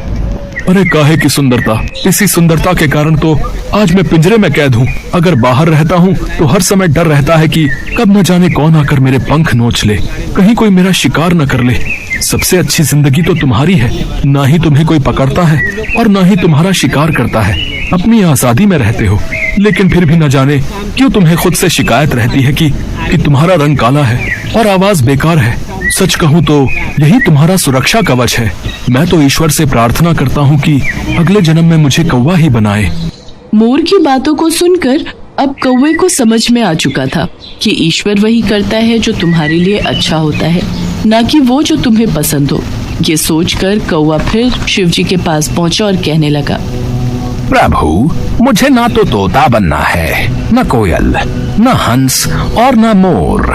अरे काहे की सुंदरता, इसी सुंदरता के कारण तो आज मैं पिंजरे में कैद हूँ। अगर बाहर रहता हूँ तो हर समय डर रहता है कि कब न जाने कौन आकर मेरे पंख नोच ले, कहीं कोई मेरा शिकार न कर ले। सबसे अच्छी जिंदगी तो तुम्हारी है, ना ही तुम्हें कोई पकड़ता है और ना ही तुम्हारा शिकार करता है, अपनी आजादी में रहते हो। लेकिन फिर भी न जाने क्यों तुम्हें खुद से शिकायत रहती है कि तुम्हारा रंग काला है और आवाज बेकार है। सच कहूँ तो यही तुम्हारा सुरक्षा कवच है। मैं तो ईश्वर से प्रार्थना करता हूँ कि अगले जन्म में मुझे कौवा ही बनाए। मोर की बातों को सुनकर अब कौवे को समझ में आ चुका था कि ईश्वर वही करता है जो तुम्हारे लिए अच्छा होता है, ना कि वो जो तुम्हें पसंद हो। ये सोचकर कौवा फिर शिव जी के पास पहुंचा और कहने लगा, प्रभु, मुझे ना तो तोता बनना है, न कोयल, न हंस और न मोर।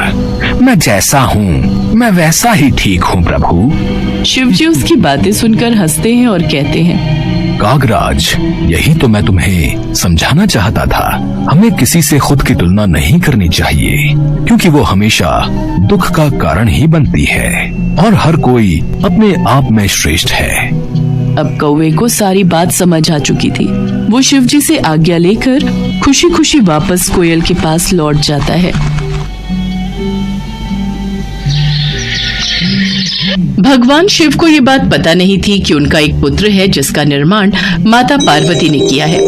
मैं जैसा हूँ मैं वैसा ही ठीक हूँ प्रभु। शिव जी उसकी बातें सुनकर हंसते हैं और कहते हैं, कागराज, यही तो मैं तुम्हें समझाना चाहता था। हमें किसी से खुद की तुलना नहीं करनी चाहिए, क्योंकि वो हमेशा दुख का कारण ही बनती है, और हर कोई अपने आप में श्रेष्ठ है। अब कौवे को सारी बात समझ आ चुकी थी। वो शिव जी से आज्ञा लेकर खुशी खुशी वापस कोयल के पास लौट जाता है। भगवान शिव को ये बात पता नहीं थी कि उनका एक पुत्र है जिसका निर्माण माता पार्वती ने किया है।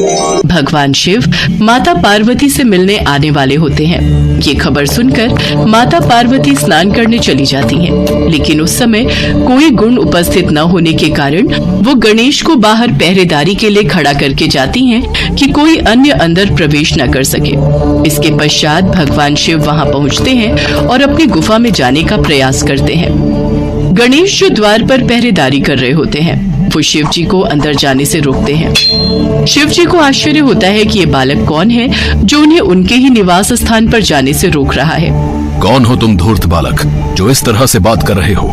भगवान शिव माता पार्वती से मिलने आने वाले होते हैं। ये खबर सुनकर माता पार्वती स्नान करने चली जाती हैं, लेकिन उस समय कोई गुण उपस्थित न होने के कारण वो गणेश को बाहर पहरेदारी के लिए खड़ा करके जाती हैं कि कोई अन्य अंदर प्रवेश न कर सके। इसके पश्चात भगवान शिव वहां पहुंचते हैं और अपनी गुफा में जाने का प्रयास करते हैं। गणेश जो द्वार पर पहरेदारी कर रहे होते हैं, वो शिव जी को अंदर जाने से रोकते हैं। शिव जी को आश्चर्य होता है कि ये बालक कौन है जो उन्हें उनके ही निवास स्थान पर जाने से रोक रहा है। कौन हो तुम धूर्त बालक, जो इस तरह से बात कर रहे हो?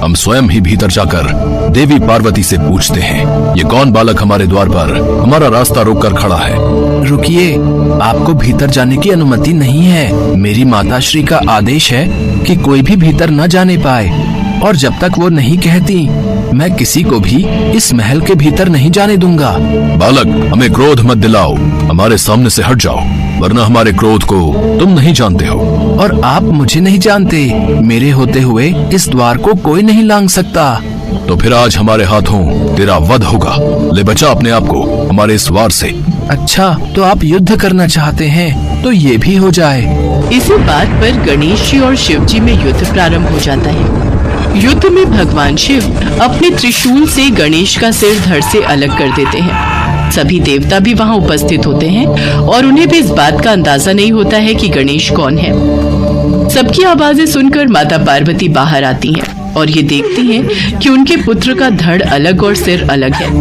हम स्वयं ही भीतर जाकर देवी पार्वती से पूछते हैं, ये कौन बालक हमारे द्वार पर हमारा रास्ता रोक कर खड़ा है? रुकिए, आपको भीतर जाने की अनुमति नहीं है। मेरी माताश्री का आदेश है कि कोई भी भीतर न जाने पाए, और जब तक वो नहीं कहती मैं किसी को भी इस महल के भीतर नहीं जाने दूंगा। बालक, हमें क्रोध मत दिलाओ, हमारे सामने से हट जाओ, वरना हमारे क्रोध को तुम नहीं जानते हो। और आप मुझे नहीं जानते, मेरे होते हुए इस द्वार को कोई नहीं लांघ सकता। तो फिर आज हमारे हाथों तेरा वध होगा। ले बचा अपने आप को हमारे इस वार से। अच्छा, तो आप युद्ध करना चाहते हैं, तो ये भी हो जाए। इसी बात पर गणेश जी और शिव जी में युद्ध प्रारंभ हो जाता है। युद्ध में भगवान शिव अपने त्रिशूल से गणेश का सिर धड़ से अलग कर देते हैं। सभी देवता भी वहां उपस्थित होते हैं और उन्हें भी इस बात का अंदाजा नहीं होता है कि गणेश कौन है। सबकी आवाजें सुनकर माता पार्वती बाहर आती हैं और ये देखती हैं कि उनके पुत्र का धड़ अलग और सिर अलग है।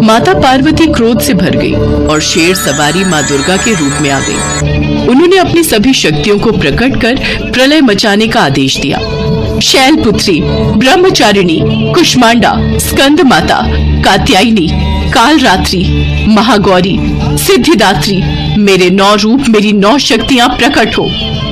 माता पार्वती क्रोध से भर गई और शेर सवारी माँ दुर्गा के रूप में आ गई। उन्होंने अपनी सभी शक्तियों को प्रकट कर प्रलय मचाने का आदेश दिया। शैलपुत्री, ब्रह्मचारिणी, कुष्मांडा, स्कंद माता, कात्यायनी, कालरात्रि, महागौरी, सिद्धिदात्री, मेरे 9 रूप, मेरी 9 शक्तियां प्रकट हो।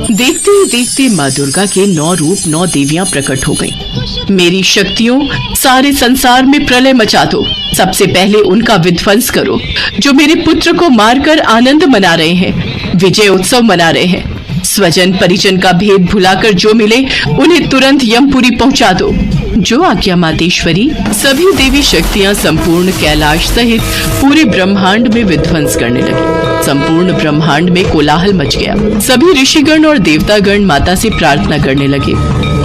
देखते ही देखते माँ दुर्गा के 9 रूप 9 देवियां प्रकट हो गईं। मेरी शक्तियों सारे संसार में प्रलय मचा दो। सबसे पहले उनका विध्वंस करो जो मेरे पुत्र को मारकर आनंद मना रहे हैं, विजय उत्सव मना रहे हैं। स्वजन परिजन का भेद भुलाकर जो मिले उन्हें तुरंत यमपुरी पहुंचा दो। जो आज्ञा मातेश्वरी। सभी देवी शक्तियां संपूर्ण कैलाश सहित पूरे ब्रह्मांड में विध्वंस करने लगी। संपूर्ण ब्रह्मांड में कोलाहल मच गया। सभी ऋषिगण और देवतागण माता से प्रार्थना करने लगे।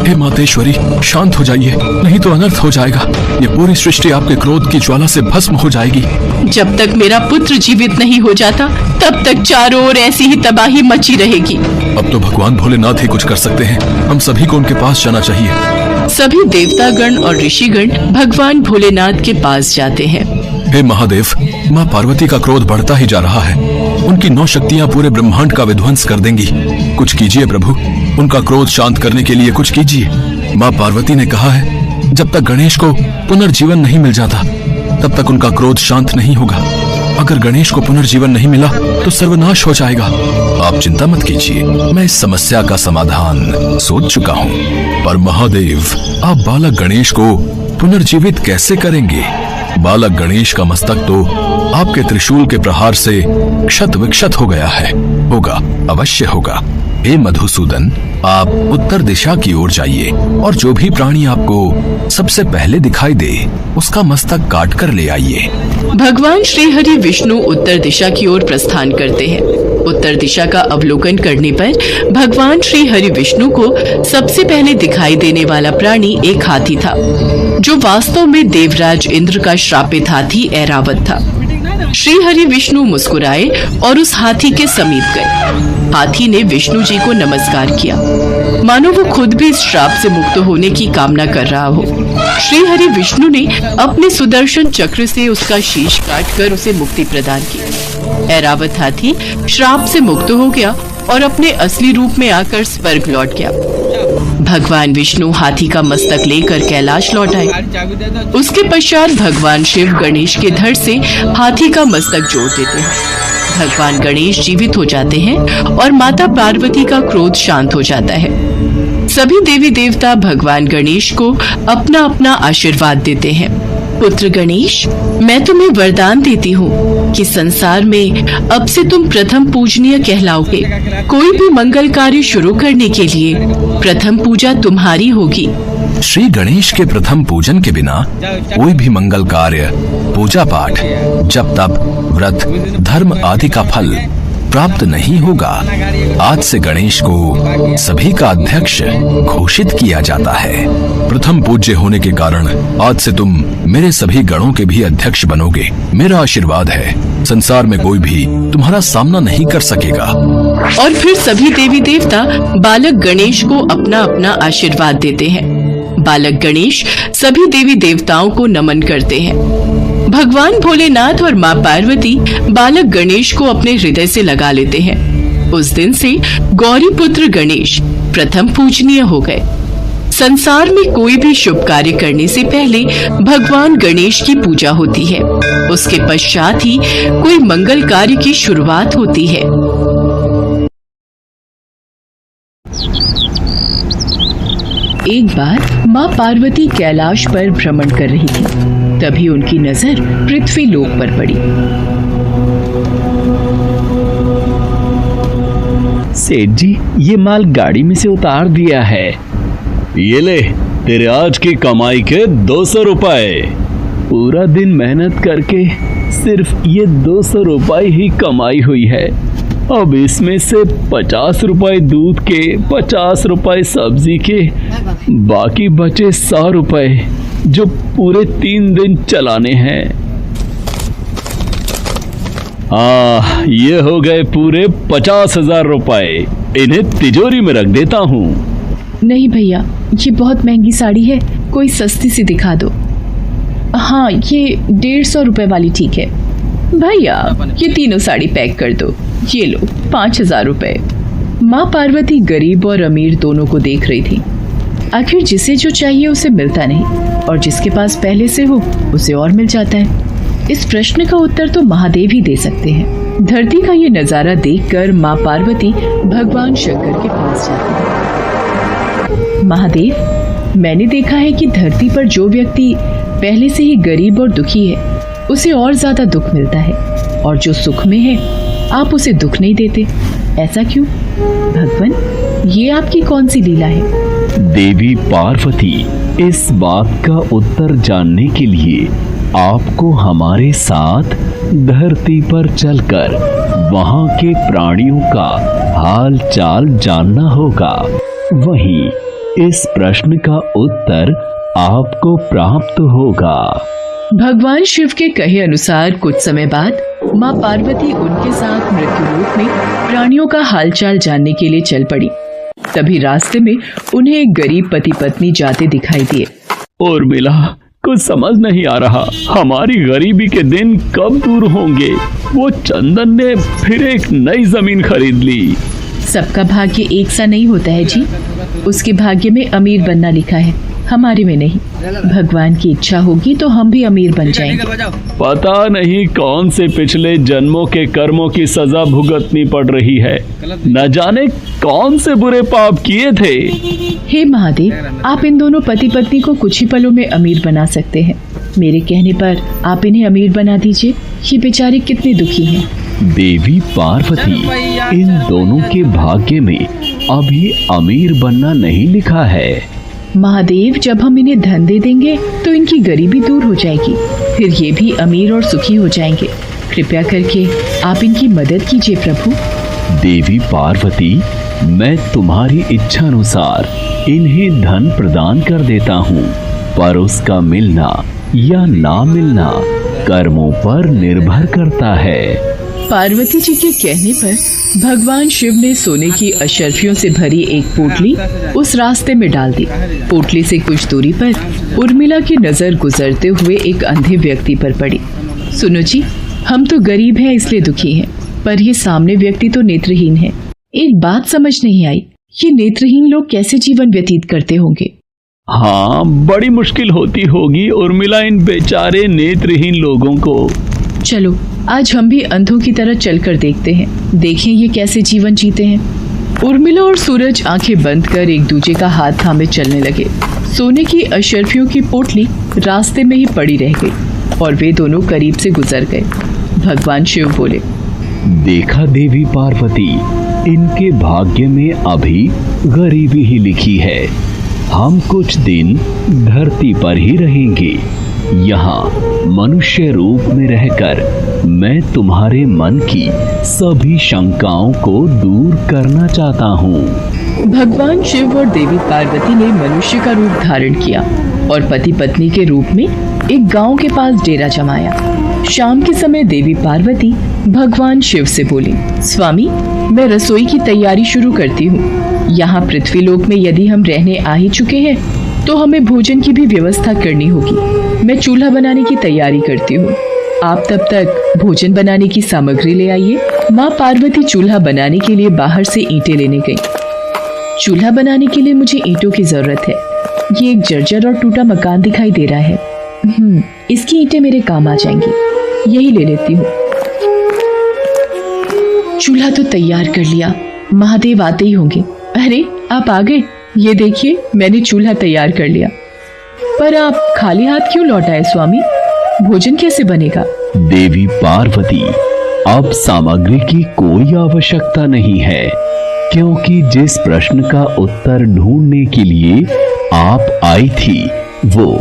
हे मातेश्वरी, शांत हो जाइए, नहीं तो अनर्थ हो जाएगा। ये पूरी सृष्टि आपके क्रोध की ज्वाला से भस्म हो जाएगी। जब तक मेरा पुत्र जीवित नहीं हो जाता तब तक चारों ओर ऐसी ही तबाही मची रहेगी। अब तो भगवान भोलेनाथ ही कुछ कर सकते हैं। हम सभी को उनके पास जाना चाहिए। सभी देवतागण और ऋषिगण भगवान भोलेनाथ के पास जाते हैं। हे महादेव, माँ पार्वती का क्रोध बढ़ता ही जा रहा है। उनकी 9 शक्तियाँ पूरे ब्रह्मांड का विध्वंस कर देंगी। कुछ कीजिए प्रभु, उनका क्रोध शांत करने के लिए कुछ कीजिए। माँ पार्वती ने कहा है, जब तक गणेश को पुनर्जीवन नहीं मिल जाता तब तक उनका क्रोध शांत नहीं होगा। अगर गणेश को पुनर्जीवन नहीं मिला तो सर्वनाश हो जाएगा। आप चिंता मत कीजिए, मैं इस समस्या का समाधान सोच चुका हूँ। पर महादेव, आप बालक गणेश को पुनर्जीवित कैसे करेंगे? बालक गणेश का मस्तक तो आपके त्रिशूल के प्रहार से क्षत विक्षत हो गया है। होगा, अवश्य होगा। हे मधुसूदन, आप उत्तर दिशा की ओर जाइए और जो भी प्राणी आपको सबसे पहले दिखाई दे उसका मस्तक काट कर ले आइए। भगवान श्री हरि विष्णु उत्तर दिशा की ओर प्रस्थान करते हैं। उत्तर दिशा का अवलोकन करने पर भगवान श्री हरि विष्णु को सबसे पहले दिखाई देने वाला प्राणी एक हाथी था, जो वास्तव में देवराज इंद्र का श्रापित हाथी ऐरावत था। श्री हरि विष्णु मुस्कुराए और उस हाथी के समीप गए। हाथी ने विष्णु जी को नमस्कार किया, मानो वो खुद भी इस श्राप से मुक्त होने की कामना कर रहा हो। श्री हरि विष्णु ने अपने सुदर्शन चक्र से उसका शीश काटकर उसे मुक्ति प्रदान की। ऐरावत हाथी श्राप से मुक्त हो गया और अपने असली रूप में आकर स्वर्ग लौट गया। भगवान विष्णु हाथी का मस्तक लेकर कैलाश लौट आए। उसके पश्चात भगवान शिव गणेश के धड़ से हाथी का मस्तक जोड़ देते हैं। भगवान गणेश जीवित हो जाते हैं और माता पार्वती का क्रोध शांत हो जाता है। सभी देवी देवता भगवान गणेश को अपना अपना आशीर्वाद देते हैं। पुत्र गणेश, मैं तुम्हें वरदान देती हूँ कि संसार में अब से तुम प्रथम पूजनीय कहलाओगे। कोई भी मंगल कार्य शुरू करने के लिए प्रथम पूजा तुम्हारी होगी। श्री गणेश के प्रथम पूजन के बिना कोई भी मंगल कार्य, पूजा पाठ, जप तप, व्रत, धर्म आदि का फल प्राप्त नहीं होगा। आज से गणेश को सभी का अध्यक्ष घोषित किया जाता है। प्रथम पूज्य होने के कारण आज से तुम मेरे सभी गणों के भी अध्यक्ष बनोगे। मेरा आशीर्वाद है, संसार में कोई भी तुम्हारा सामना नहीं कर सकेगा। और फिर सभी देवी देवता बालक गणेश को अपना अपना आशीर्वाद देते हैं। बालक गणेश सभी देवी देवताओं को नमन करते हैं। भगवान भोलेनाथ और माँ पार्वती बालक गणेश को अपने हृदय से लगा लेते हैं। उस दिन से गौरी पुत्र गणेश प्रथम पूजनीय हो गए। संसार में कोई भी शुभ कार्य करने से पहले भगवान गणेश की पूजा होती है। उसके पश्चात ही कोई मंगल कार्य की शुरुआत होती है। एक बार माँ पार्वती कैलाश पर भ्रमण कर रही थी, तभी उनकी नजर पृथ्वी लोक पर पड़ी। सेठ जी, ये माल गाड़ी में से उतार दिया है। ये ले, तेरे आज की कमाई के 200 रुपए। पूरा दिन मेहनत करके सिर्फ ये 200 रुपए ही कमाई हुई है। अब इसमें से 50 रुपए दूध के, 50 रुपए सब्जी के, बाकी बचे 100 रुपए जो पूरे 3 दिन चलाने हैं। ये हो गए पूरे 50,000 रुपए। इन्हें तिजोरी में रख देता हूँ। नहीं भैया, ये बहुत महंगी साड़ी है, कोई सस्ती सी दिखा दो। हाँ, ये 150 रुपए वाली ठीक है। भैया ये तीनों साड़ी पैक कर दो, ये लो 5,000 रुपए। माँ पार्वती गरीब और अमीर दोनों को देख रही थी। आखिर जिसे जो चाहिए उसे मिलता नहीं, और जिसके पास पहले से हो उसे और मिल जाता है। इस प्रश्न का उत्तर तो महादेव ही दे सकते हैं। धरती का ये नजारा देखकर माँ पार्वती भगवान शंकर के पास जाती है। महादेव, मैंने देखा है कि धरती पर जो व्यक्ति पहले से ही गरीब और दुखी है उसे और ज्यादा दुख मिलता है, और जो सुख में है आप उसे दुख नहीं देते। ऐसा क्यों? भगवान, ये आपकी कौन सी लीला है? देवी पार्वती, इस बात का उत्तर जानने के लिए आपको हमारे साथ धरती पर चलकर वहां के प्राणियों का हाल चाल जानना होगा। वहीं इस प्रश्न का उत्तर आपको प्राप्त होगा। भगवान शिव के कहे अनुसार कुछ समय बाद माँ पार्वती उनके साथ मृत्युलोक में प्राणियों का हालचाल जानने के लिए चल पड़ी। तभी रास्ते में उन्हें एक गरीब पति पत्नी जाते दिखाई दिए। उर्मिला, कुछ समझ नहीं आ रहा, हमारी गरीबी के दिन कब दूर होंगे। वो चंदन ने फिर एक नई जमीन खरीद ली। सबका भाग्य एक सा नहीं होता है जी। उसके भाग्य में अमीर बनना लिखा है, हमारे में नहीं। भगवान की इच्छा होगी तो हम भी अमीर बन जाएंगे। पता नहीं कौन से पिछले जन्मों के कर्मों की सजा भुगतनी पड़ रही है। न जाने कौन से बुरे पाप किए थे। हे महादेव, आप इन दोनों पति पत्नी को कुछ ही पलों में अमीर बना सकते हैं। मेरे कहने पर आप इन्हें अमीर बना दीजिए। ये बेचारे कितने दुखी हैं। देवी पार्वती, इन दोनों के भाग्य में अभी अमीर बनना नहीं लिखा है। महादेव, जब हम इन्हें धन दे देंगे तो इनकी गरीबी दूर हो जाएगी, फिर ये भी अमीर और सुखी हो जाएंगे। कृपया करके आप इनकी मदद कीजिए प्रभु। देवी पार्वती, मैं तुम्हारी इच्छा अनुसार इन्हें धन प्रदान कर देता हूँ, पर उसका मिलना या ना मिलना कर्मों पर निर्भर करता है। पार्वती जी के कहने पर भगवान शिव ने सोने की अशर्फियों से भरी एक पोटली उस रास्ते में डाल दी। पोटली से कुछ दूरी पर उर्मिला की नजर गुजरते हुए एक अंधे व्यक्ति पर पड़ी। सुनो जी, हम तो गरीब हैं इसलिए दुखी हैं, पर ये सामने व्यक्ति तो नेत्रहीन है। एक बात समझ नहीं आई, ये नेत्रहीन लोग कैसे जीवन व्यतीत करते होंगे? हाँ, बड़ी मुश्किल होती होगी उर्मिला इन बेचारे नेत्रहीन लोगों को। चलो आज हम भी अंधों की तरह चलकर देखते हैं, देखें ये कैसे जीवन जीते हैं। उर्मिला और सूरज आंखें बंद कर एक दूसरे का हाथ थामे चलने लगे। सोने की अशर्फियों की पोटली रास्ते में ही पड़ी रह गई और वे दोनों करीब से गुजर गए। भगवान शिव बोले, देखा देवी पार्वती, इनके भाग्य में अभी गरीबी ही लिखी है। हम कुछ दिन धरती पर ही रहेंगे। यहाँ मनुष्य रूप में रहकर मैं तुम्हारे मन की सभी शंकाओं को दूर करना चाहता हूँ। भगवान शिव और देवी पार्वती ने मनुष्य का रूप धारण किया और पति पत्नी के रूप में एक गांव के पास डेरा जमाया। शाम के समय देवी पार्वती भगवान शिव से बोली, स्वामी, मैं रसोई की तैयारी शुरू करती हूँ। यहाँ पृथ्वीलोक में यदि हम रहने आ ही चुके हैं तो हमें भोजन की भी व्यवस्था करनी होगी। मैं चूल्हा बनाने की तैयारी करती हूँ, आप तब तक भोजन बनाने की सामग्री ले आइए। माँ पार्वती चूल्हा बनाने के लिए बाहर से ईंटें लेने गई। चूल्हा बनाने के लिए मुझे ईंटों की जरूरत है। ये एक जर्जर और टूटा मकान दिखाई दे रहा है। इसकी ईंटें मेरे काम आ जाएंगी, यही ले लेती हूँ। चूल्हा तो तैयार कर लिया, महादेव आते ही होंगे। अरे आप आ गए, ये देखिए मैंने चूल्हा तैयार कर लिया। पर आप खाली हाथ क्यों लौट आए स्वामी? भोजन कैसे बनेगा? देवी पार्वती, अब सामग्री की कोई आवश्यकता नहीं है, क्योंकि जिस प्रश्न का उत्तर ढूंढने के लिए आप आई थी वो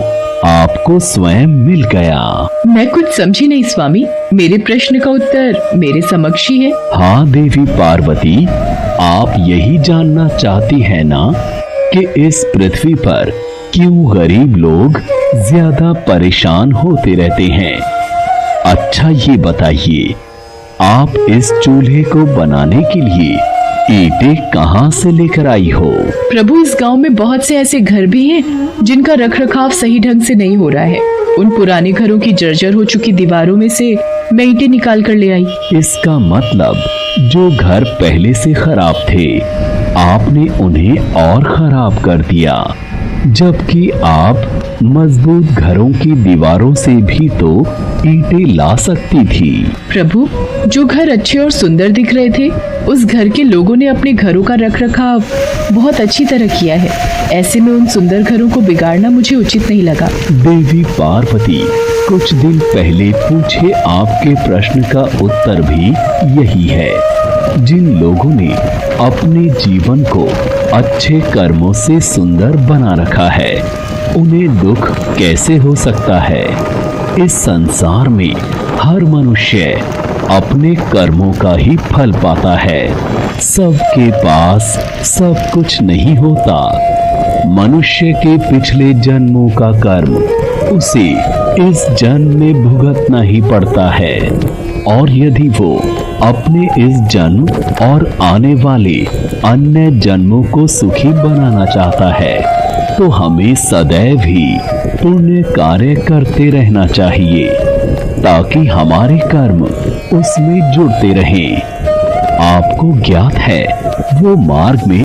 आपको स्वयं मिल गया। मैं कुछ समझी नहीं स्वामी, मेरे प्रश्न का उत्तर मेरे समक्ष ही है। हाँ देवी पार्वती, आप यही जानना चाहती है ना कि इस पृथ्वी पर क्यों गरीब लोग ज्यादा परेशान होते रहते हैं। अच्छा ये बताइए, आप इस चूल्हे को बनाने के लिए ईंटें कहाँ से लेकर आई हो? प्रभु, इस गांव में बहुत से ऐसे घर भी हैं जिनका रखरखाव सही ढंग से नहीं हो रहा है। उन पुराने घरों की जर्जर हो चुकी दीवारों में से मैं ईंटें निकाल कर ले आई। इसका मतलब जो घर पहले से खराब थे आपने उन्हें और खराब कर दिया, जबकि आप मजबूत घरों की दीवारों से भी तो ईंटें ला सकती थी। प्रभु, जो घर अच्छे और सुंदर दिख रहे थे उस घर के लोगों ने अपने घरों का रखरखाव बहुत अच्छी तरह किया है। ऐसे में उन सुंदर घरों को बिगाड़ना मुझे उचित नहीं लगा। देवी पार्वती, कुछ दिन पहले पूछे आपके प्रश्न का उत्तर भी यही है। जिन लोगों ने अपने जीवन को अच्छे कर्मों से सुंदर बना रखा है उन्हें दुख कैसे हो सकता है? इस संसार में हर मनुष्य अपने कर्मों का ही फल पाता है। सबके पास सब कुछ नहीं होता। मनुष्य के पिछले जन्मों का कर्म उसे इस जन्म में भुगतना ही पड़ता है, और यदि वो अपने इस जन्म और आने वाले अन्य जन्मों को सुखी बनाना चाहता है तो हमें सदैव ही पुण्य कार्य करते रहना चाहिए ताकि हमारे कर्म उसमें जुड़ते रहें। आपको ज्ञात है वो मार्ग में